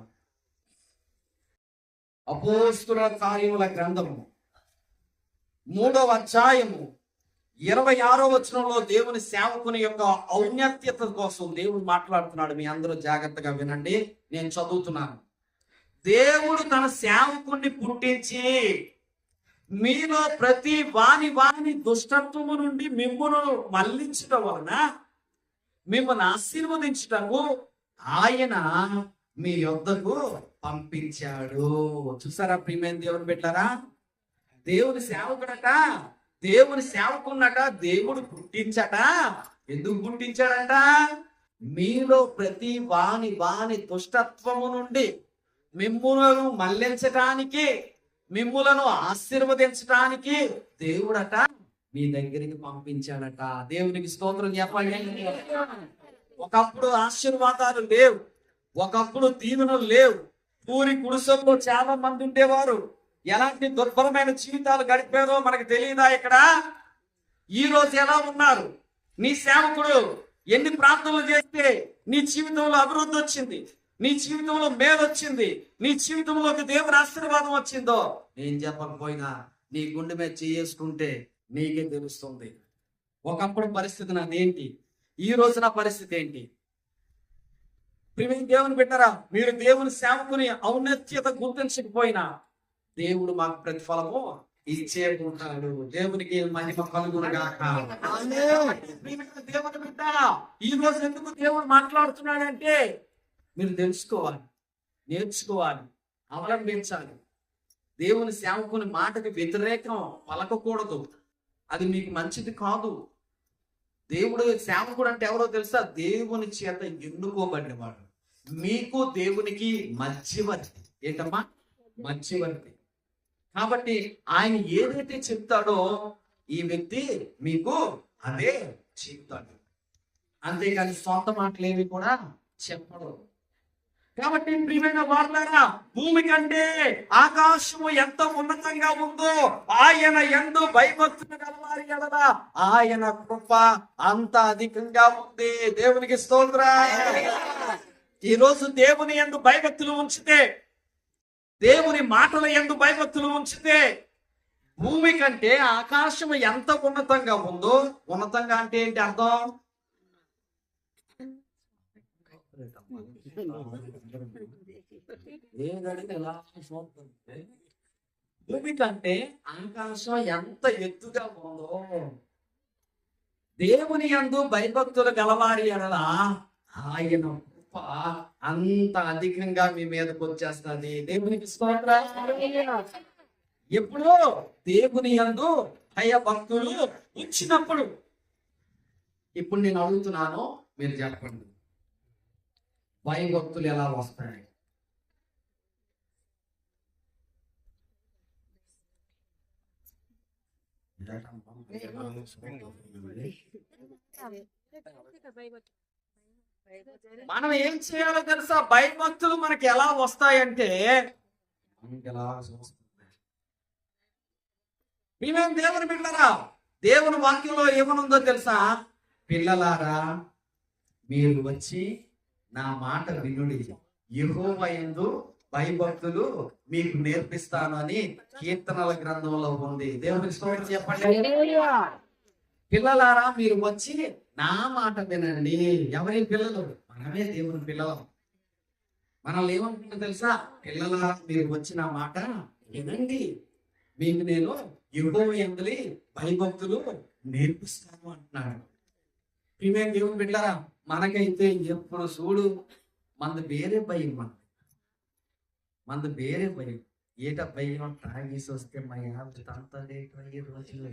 అపోస్తుల కార్యముల గ్రంథము 3వ అధ్యాయము 26వ వచనంలో దేవుని సేవకుని యొక్క ఔన్నత్యత కోసం దేవుడు మాట్లాడుతున్నాడు. మీ అందరూ జాగ్రత్తగా వినండి, నేను చదువుతున్నాను. దేవుడు తన సేవకుని పుట్టించి మీలో ప్రతి వాని దుష్టత్వము నుండి మిమ్మును మళ్లించడం వలన మిమ్మల్ని ఆశీర్వదించటకు ఆయన మీ యొద్దకు పంపించాడు. చూసారా ప్రియమైన దేవుని బిడ్డలారా? దేవుని సేవకుడట, దేవుని సేవకున్నట దేవుడు పుట్టించట. ఎందుకు పుట్టించాడట? మీలో ప్రతి వాని దుష్టత్వము నుండి మిమ్ములను మళ్లించటానికి, మిమ్ములను ఆశీర్వదించటానికి దేవుడట మీ దగ్గరికి పంపించాడట. దేవునికి స్తోత్రం చెప్పండి. ఒకప్పుడు ఆశీర్వాదాలు లేవు, ఒకప్పుడు దీవెనలు లేవు. పూరి గుడిసెల్లో చాలా మంది ఉండేవారు. ఎలాంటి దుర్భరమైన జీవితాలు గడిపారో మనకు తెలియదా? ఇక్కడ ఈ రోజు ఎలా ఉన్నారు? నీ సేవకుడు ఎన్ని ప్రార్థనలు చేస్తే నీ జీవితంలో అభివృద్ధి వచ్చింది, నీ జీవితంలో మేలు వచ్చింది, నీ జీవితంలోకి దేవుని ఆశీర్వాదం వచ్చిందో నేను చెప్పకపోయినా నీ గుండె మీద చేసుకుంటే నీకే తెలుస్తుంది. ఒకప్పుడు పరిస్థితి నాదేంటి, ఈ రోజు నా పరిస్థితి ఏంటి? ప్రియమైన దేవుని బిడ్డలారా, మీరు దేవుని సేవకుని ఔన్నత్యత గుర్తించకపోయినా దేవుడు మాకు ప్రతిఫలము ఇచ్చే ఉంటాడు. దేవునికి మహిమ కలుగునుగాక. దేవుని బిడ్డ, ఈ రోజు ఎందుకు దేవుడు మాట్లాడుతున్నాడంటే మీరు తెలుసుకోవాలి, నేర్చుకోవాలి, అవలంబించాలి. దేవుని సేవకుని మాటకి వ్యతిరేకం పలకకూడదు. అది మీకు మంచిది కాదు. దేవుడు సేవకుడు అంటే ఎవరో తెలుసా? దేవుని చేత ఎన్నుకోబడినవాడు. మీకు దేవునికి మధ్యవర్తి. ఏంటమ్మా? మధ్యవర్తి. కాబట్టి ఆయన ఏదైతే చెప్తాడో ఈ వ్యక్తి మీకు అదే చెప్తాడు. అంతేకాని సొంత మాటలేవి కూడా చెప్పడు. కాబట్టి ప్రియమైన వారలారా, భూమి కంటే ఆకాశము ఎంత ఉన్నతంగా ఉందో ఆయన యందు భయభక్తులు గలవారి ఎడల ఆయన కృప అంత అధికంగా ఉంది. దేవునికి స్తోత్రం. ఈ రోజు దేవుని యందు భయభక్తులు ఉంచితే, దేవుని మాటల యందు భయభక్తులు ఉంచితే, భూమి కంటే ఆకాశం ఎంత ఉన్నతంగా ఉందో, ఉన్నతంగా అంటే ఏంటి అర్థం? భూమి కంటే ఆకాశం ఎంత ఎత్తుగా ఉందో, దేవుని యందు భయభక్తులు గలవారి ఎడల ఆయన కృప అంత అధికంగా మీ మీదకి వచ్చేస్తుంది. దేవునికి స్తోత్రం. ఎప్పుడు దేవుని యందు భయభక్తులు ఉంచినప్పుడు. ఇప్పుడు నేను అడుగుతున్నాను, మీరు చెప్పండి, భయభక్తులు ఎలా వస్తాయి? మనం ఏం చేయాలో తెలుసా? భయభక్తులు మనకి ఎలా వస్తాయంటే, మేమేం దేవుని బిడ్డలారా, దేవుని వాక్యంలో ఏమనుందో తెలుసా? పిల్లలారా, మీరు వచ్చి నా మాట వినుడి, యెహోవా యందు భయభక్తులు మీకు నేర్పిస్తాను అని కీర్తనల గ్రంథంలో ఉంది. దేవునికి స్తోత్రం చెప్పండి. పిల్లలారా, మీరు వచ్చి నా మాట వినండి. ఎవరి పిల్లలు? మనమే దేవుని పిల్లలు. మనల్ని ఏమంటున్నా తెలుసా? పిల్లలారా, మీరు వచ్చి నా మాట వినండి, మీకు నేను యెహోవా యందు భయభక్తులు నేర్పిస్తాను అంటున్నాడు. ప్రియమైన దేవుని బిడ్డలారా, మనకైతే ఎప్పుడు చూడు మనది వేరే భయం. మనది వేరే భయం. ఏట భయం? తాగేసి వస్తే మా అంత లేట్ అయ్యే రోజులు.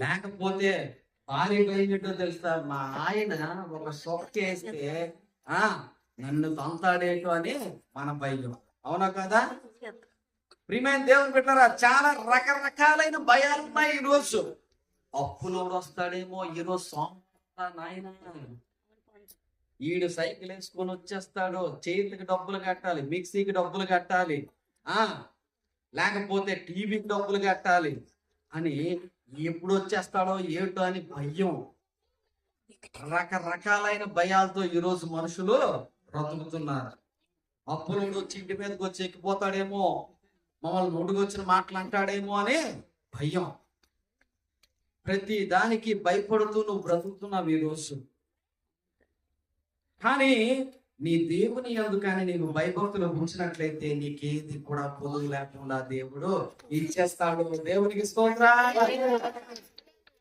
లేకపోతే భార్య భయం ఏంటో తెలుసా? మా ఆయన ఒక సొక్కేస్తే నన్ను తంతాడేటో అని మన భయం. అవునా కదా? ప్రియమైన దేవుని బిడ్డలారా, చాలా రకరకాలైన భయాలు ఉన్నాయి ఈ రోజు. అప్పులోడు వస్తాడేమో, ఈరోజు నాయన ఈడు సైకిల్ వేసుకొని వచ్చేస్తాడు, చేతికి డబ్బులు కట్టాలి, మిక్సీకి డబ్బులు కట్టాలి, లేకపోతే టీవీకి డబ్బులు కట్టాలి అని, ఎప్పుడు వచ్చేస్తాడో ఏటో అని భయం. రకరకాలైన భయాలతో ఈరోజు మనుషులు బ్రతుకుతున్నారు. అప్పులోడు వచ్చి ఇంటి మీదకి వచ్చి ఎక్కిపోతాడేమో, మమ్మల్ని ముందుకొచ్చిన మాటలు అంటాడేమో అని భయం. ప్రతి దానికి భయపడుతూ నువ్వు బ్రతుకుతున్నావు ఈరోజు. కానీ నీ దేవుని యందు కానీ నీవు భయభక్తులు ఉంచినట్లయితే నీకేది కూడా పొదుగు లేకుండా దేవుడు ఇచ్చేస్తాడు. దేవునికి స్తోత్రం.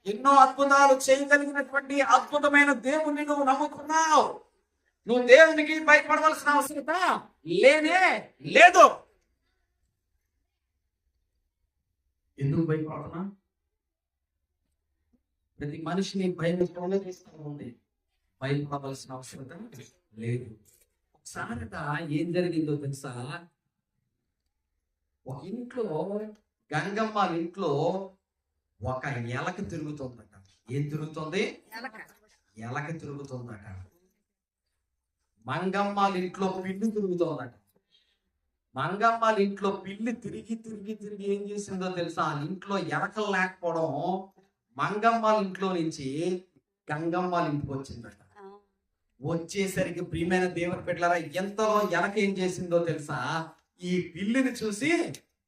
ఎన్నో అద్భుతాలు చేయగలిగినటువంటి అద్భుతమైన దేవుణ్ణి నువ్వు నమ్ముకున్నావు. నువ్వు దేవునికి భయపడవలసిన అవసరత లేనే లేదు. ఎందుకు భయపడుతున్నా? ప్రతి మనిషిని భయం ఉంది, భయపడవలసిన అవసరత లేదు. ఒకసారట ఏం జరిగిందో తెలుసా? ఒక ఇంట్లో, గంగమ్మ ఇంట్లో ఒక ఎలక తిరుగుతుందట. ఏం తిరుగుతుంది? ఎలక తిరుగుతుందట. మంగమ్మాల ఇంట్లో పిల్లి తిరుగుతుందట. మంగమ్మాల ఇంట్లో పిల్లి తిరిగి తిరిగి తిరిగి ఏం చేసిందో తెలుసా? ఆ ఇంట్లో ఎలకలు లేకపోవడం మంగమ్మాల ఇంట్లో నుంచి గంగమ్మాల ఇంటికి వచ్చిందట. వచ్చేసరికి ప్రియమైన దేవుని బిడ్డలారా, ఎంతలో ఎలక ఏం చేసిందో తెలుసా? ఈ పిల్లిని చూసి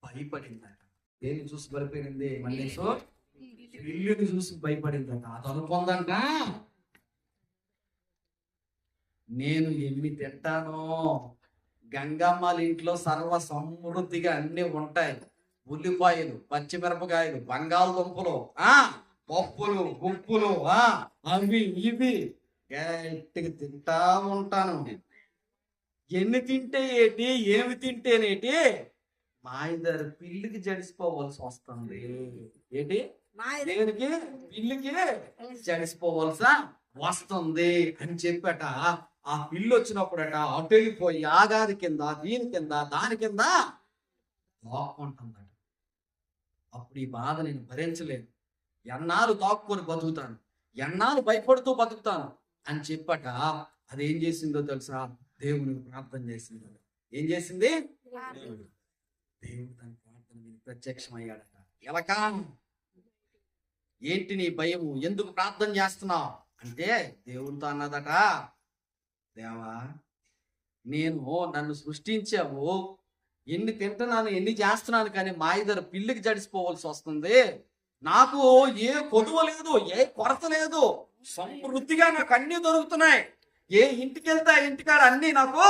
భయపడిందట. దేన్ని చూసి భయపడింది? మల్లేశో పిల్లిని చూసి భయపడిందట. అది అనుకుందంట, నేను ఎన్ని తింటానో, గంగమ్మాల ఇంట్లో సర్వ సమృద్ధిగా అన్ని ఉంటాయి. ఉల్లిపాయలు, పచ్చిమిరపకాయలు, బంగాళదుంపలు, పప్పులు, ఉప్పులు, అవి ఇవి గట్టిగా తింటా ఉంటాను. ఎన్ని తింటే ఏంటి, ఏమి తింటేనేటి, మా ఇద్దరు పిల్లికి జడిసిపోవలసి వస్తుంది. ఏంటి? దేనికి? పిల్లికి జడిసిపోవలస వస్తుంది అని చెప్పట. ఆ పిల్లి వచ్చినప్పుడట అటు వెళ్ళిపోయి ఆగాది కింద, దీని కింద, దాని కింద దాక్కుంటుందట. అప్పుడు ఈ బాధ నేను భరించలేను, ఎన్నాళ్ళు దాక్కుని బతుకుతాను, ఎన్నాళ్ళు భయపడుతూ బతుకుతాను అని చెప్పట. అది ఏం చేసిందో తెలుసా? దేవునికి ప్రార్థన చేసింది. ఏం చేసింది? దేవుడు తన ప్రార్థన ప్రత్యక్షమయ్యాడట. ఎలకా ఏంటి నీ భయం? ఎందుకు ప్రార్థన చేస్తున్నావు అంటే దేవుడితో అన్నదట, దేవా నన్ను సృష్టించావు, ఎన్ని తింటున్నాను ఎన్ని చేస్తున్నాను, కానీ మా ఇద్దరు పిల్లికి జడిసిపోవాల్సి వస్తుంది. నాకు ఏ కొదువ లేదు, ఏ కొరత లేదు, సమృద్ధిగా నాకు అన్ని దొరుకుతున్నాయి. ఏ ఇంటికి వెళ్తా ఇంటికాడ అన్ని నాకు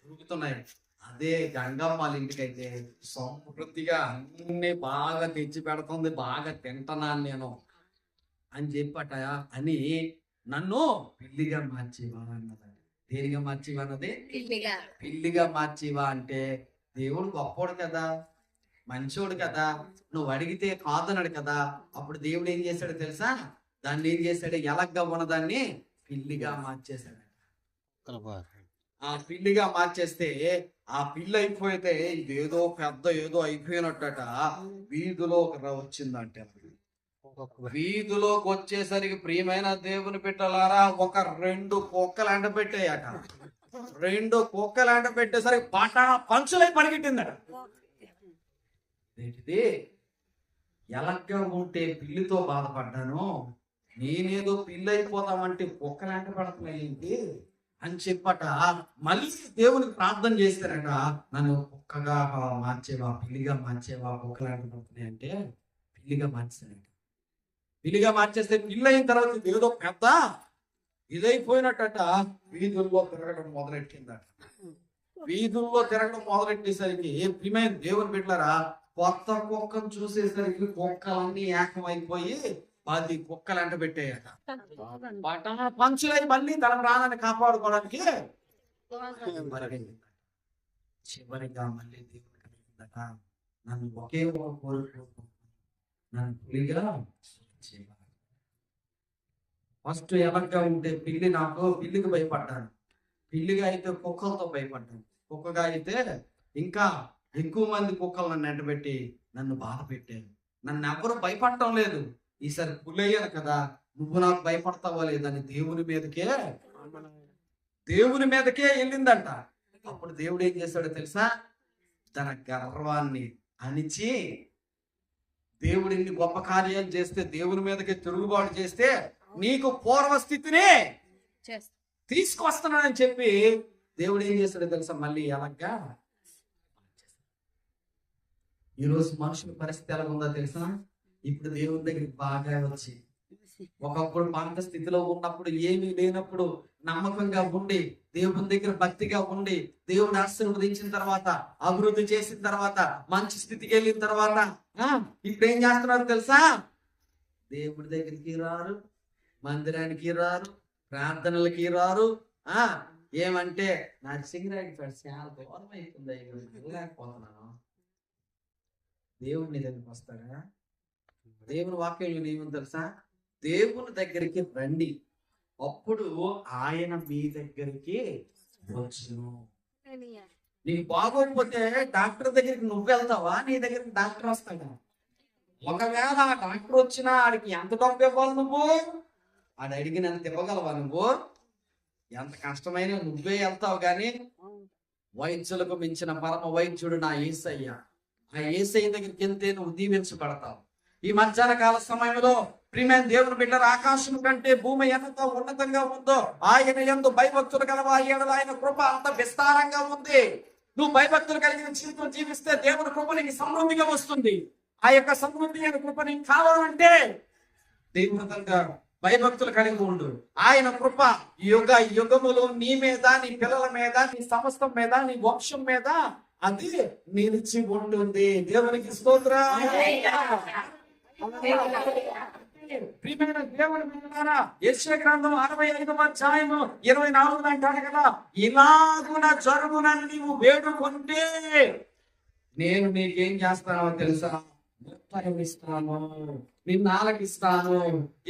దొరుకుతున్నాయి. అదే గంగమ్మ వాళ్ళ ఇంటికైతే సమృద్ధిగా అన్ని బాగా తెచ్చి పెడుతుంది, బాగా తింటున్నాను నేను అని చెప్పట అని నన్ను పిల్లిగా మార్చివా అన్నదండి. దేనిగా మార్చివా అన్నది? పిల్లిగా మార్చివా అంటే దేవుడు గొప్పోడు కదా, మంచోడు కదా, నువ్వు అడిగితే కాదన్నాడు కదా. అప్పుడు దేవుడు ఏం చేశాడు తెలుసా? దాన్ని ఏం చేశాడు? ఎలగ్గా ఉన్నదాన్ని పిల్లిగా మార్చేశాడు. ఆ పిల్లిగా మార్చేస్తే ఆ పిల్లి అయిపోతే ఇదేదో పెద్ద ఏదో అయిపోయినట్టట వీధిలో వచ్చిందంటే, వీధిలోకి వచ్చేసరికి ప్రియమైన దేవుని బిడ్డలారా ఒక 2 కుక్కలు ఎండబెట్టాయట. 2 కుక్కలు ఎండబెట్టేసరికి పటా పంచులై పరిగెట్టిందట. ఏంటిది? ఎలగ్గా ఉంటే పిల్లితో బాధపడ్డాను, నేనేదో పిల్లి అయిపోతామంటే కుక్కలు ఎంట పడుతున్నాయి ఏంటి అని చెప్పట. మళ్ళీ దేవునికి ప్రార్థన చేస్తారట, నన్ను కుక్కగా మార్చేవా, పిల్లిగా మార్చేవా, కుక్కలు ఎంట పడుతున్నాయి అంటే పిల్లిగా మార్చారట. పిల్లిగా మార్చేస్తే పిల్లి అయిన తర్వాత ఏదో పెద్ద ఇదైపోయినట్టట వీధుల్లో తిరగడం మొదలెట్టిందట. వీధుల్లో తిరగడం మొదలెట్టేసరికి ప్రియమైన దేవుని బిడ్డలారా, కొత్త కుక్కను చూసేసరికి కుక్కలన్నీ ఏకమైపోయి 10 కుక్కలు ఎంట పెట్టాయట. పంచులై మళ్ళీ తన ప్రాణాన్ని కాపాడుకోవడానికి చివరిగా మళ్ళీ దేవుడు కలిగిందట, నన్ను ఒకే ఒక కోరిక, నన్ను పులిగా ఫస్ట్ ఎలగ్గా ఉంటే పిల్లికి భయపడ్డాను, పిల్లిగా అయితే కుక్కలతో భయపడ్డాను, కుక్కగా అయితే ఇంకా ఎక్కువ మంది కుక్కలు నన్ను ఎండబెట్టి నన్ను బాధ పెట్టారు. నన్ను ఎవరు భయపడటం లేదు. ఈసారి పులయ్యాను కదా, నువ్వు నాకు భయపడతావా లేదని దేవుని మీదకే వెళ్ళిందంట. అప్పుడు దేవుడు ఏం చేశాడో తెలుసా? తన గర్వాన్ని అణిచి, దేవుడు ఇన్ని గొప్ప కార్యాలు చేస్తే, దేవుని మీదకి తిరుగుబాటు చేస్తే నీకు పూర్వస్థితిని తీసుకొస్తున్నానని చెప్పి దేవుడు ఏం చేస్తాడో తెలుసా? మళ్ళీ ఎలాగా ఈరోజు మనుషుల పరిస్థితి ఎలా ఉందో తెలుసా? ఇప్పుడు దేవుని దగ్గరికి బాగా వచ్చి, ఒకప్పుడు పాత స్థితిలో ఉన్నప్పుడు, ఏమీ లేనప్పుడు నమ్మకంగా ఉండి, దేవుని దగ్గర భక్తిగా ఉండి, దేవుని ఆశీర్వదించిన తర్వాత, అభివృద్ధి చేసిన తర్వాత, మంచి స్థితికి వెళ్ళిన తర్వాత ఇప్పుడు ఏం చేస్తున్నారు తెలుసా? దేవుడి దగ్గరికి రారు, మందిరానికి రారు, ప్రార్థనలకి రారు. ఏమంటే నా సింగరాకి చాలా దూరం అయిపోతుంది, లేకపోతున్నాను. దేవుడిని దగ్గరికి వస్తాడా? దేవుని వాక్యం ఏమని తెలుసా? దేవుని దగ్గరికి రండి, అప్పుడు ఆయన మీ దగ్గరికి వచ్చును. నీకు బాగోకపోతే డాక్టర్ దగ్గరికి నువ్వు వెళ్తావా, నీ దగ్గరికి డాక్టర్ వస్తాడా? ఒకవేళ ఆ డాక్టర్ వచ్చినా ఆడికి ఎంత డబ్బు ఇవ్వాలి నువ్వు? ఆడు అడిగినంత ఇవ్వగలవా నువ్వు? ఎంత కష్టమైన నువ్వే వెళ్తావు. కానీ వైద్యులకు మించిన పరమ వైద్యుడు నా యేసయ్య. ఆ యేసయ్య దగ్గరికి వెళ్తే నువ్వు దీవించబడతావు. ఈ మధ్యాహ్న కాల సమయంలో ప్రియమైన దేవుని బిడ్డలు, ఆకాశం కంటే భూమి ఎంత ఉన్నతంగా ఉందో ఆయన యందు భయభక్తులు కలవా ఏడల ఆయన కృప అంత విస్తారంగా ఉంది. నువ్వు భయభక్తులు కలిగిన జీవితం జీవిస్తే దేవుని కృప నీకు సమృద్ధిగా వస్తుంది. ఆ యొక్క సమృద్ధి అయిన కృప నీకు కావాలంటే దేవుని భయభక్తులు కలిగి ఉండు. ఆయన కృప యుగములు నీ మీద, నీ పిల్లల మీద, నీ సమస్తం మీద, నీ వంశం మీద అది నిలిచి ఉంటుంది. దేవునికి స్తోత్రం. ప్రియమైన దేవుని బిడ్డలారా, యెషయా గ్రంథం 65వ అధ్యాయము 24 అంటాడు కదా, ఇలాగున జరుగునని నీవు వేడుకుంటే నేను నీకేం చేస్తానో తెలుసా? ఇస్తాను, నిన్ను ఆలకిస్తాను.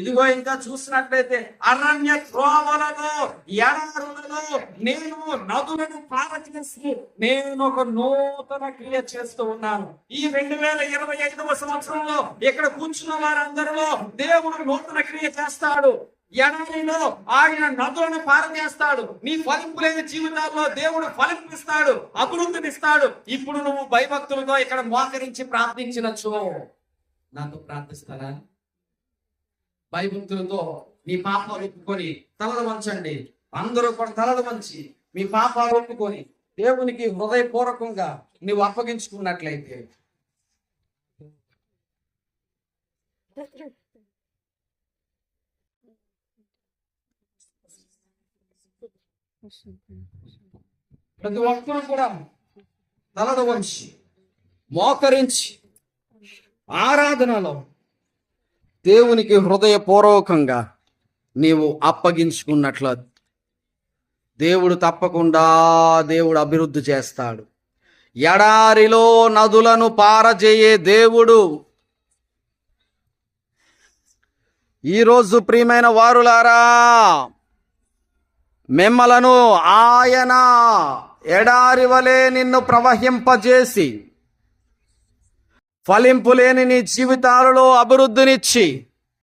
ఇదిగో ఇంకా చూసినట్లయితే అరణ్య త్రోవలలో, ఎడారులలో నేను నదులను పారచేసి నేను ఒక నూతన క్రియ చేస్తూ ఉన్నాను. ఈ 2025వ సంవత్సరంలో ఇక్కడ కూర్చున్న వారందరిలో దేవుడు నూతన క్రియ చేస్తాడు. ఎడారిలో ఆయన నదులను పారదేస్తాడు. నీ ఫలింపు లేని జీవితాల్లో దేవుడు ఫలింపిస్తాడు, అభివృద్ధినిస్తాడు. ఇప్పుడు నువ్వు భయభక్తులతో ఇక్కడ మోకరించి ప్రార్థించినచో నాతో ప్రార్థిస్తారా? భయభక్తులతో మీ పాపాలు ఒప్పుకొని తలలు వంచండి. అందరూ కూడా తలలు వంచి మీ పాపాలు ఒప్పుకొని దేవునికి హృదయపూర్వకంగా నువ్వు అప్పగించుకున్నట్లయితే ప్రతి ఒక్కరు కూడా తలలు వంచి మోకరించి ఆరాధనలో దేవునికి హృదయపూర్వకంగా నీవు అప్పగించుకున్నట్లు దేవుడు తప్పకుండా అభివృద్ధి చేస్తాడు. ఎడారిలో నదులను పారజేయే దేవుడు. ఈరోజు ప్రియమైన వారులారా, మిమ్మలను ఆయన ఎడారి వలె నిన్ను ప్రవహింపజేసి ఫలింపు లేని నీ జీవితాలలో అభివృద్ధినిచ్చి